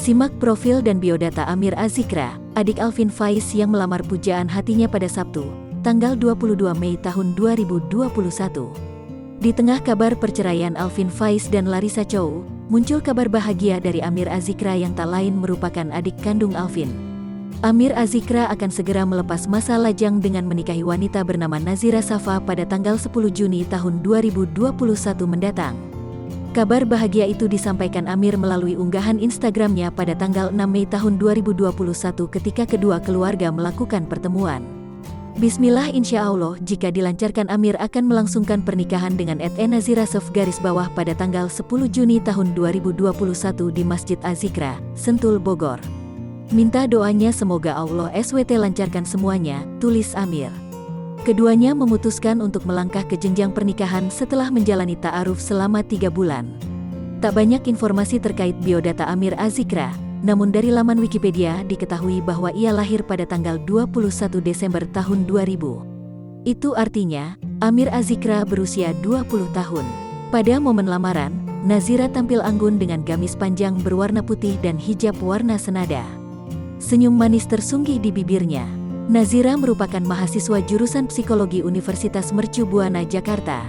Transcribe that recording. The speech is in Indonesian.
Simak profil dan biodata Amir Azikra, adik Alvin Faiz yang melamar pujaan hatinya pada Sabtu, tanggal 22 Mei tahun 2021. Di tengah kabar perceraian Alvin Faiz dan Larissa Chow, muncul kabar bahagia dari Amir Azikra yang tak lain merupakan adik kandung Alvin. Amir Azikra akan segera melepas masa lajang dengan menikahi wanita bernama Nazira Safa pada tanggal 10 Juni tahun 2021 mendatang. Kabar bahagia itu disampaikan Amir melalui unggahan Instagramnya pada tanggal 6 Mei tahun 2021 ketika kedua keluarga melakukan pertemuan. Bismillah, insya Allah jika dilancarkan Amir akan melangsungkan pernikahan dengan Nazira Safa pada tanggal 10 Juni tahun 2021 di Masjid Azikra, Sentul, Bogor. Minta doanya semoga Allah SWT lancarkan semuanya, tulis Amir. Keduanya memutuskan untuk melangkah ke jenjang pernikahan setelah menjalani ta'aruf selama 3 bulan. Tak banyak informasi terkait biodata Amir Azikra, namun dari laman Wikipedia diketahui bahwa ia lahir pada tanggal 21 Desember tahun 2000. Itu artinya, Amir Azikra berusia 20 tahun. Pada momen lamaran, Nazira tampil anggun dengan gamis panjang berwarna putih dan hijab warna senada. Senyum manis tersunggih di bibirnya. Nazira merupakan mahasiswa jurusan Psikologi Universitas Mercu Buana, Jakarta.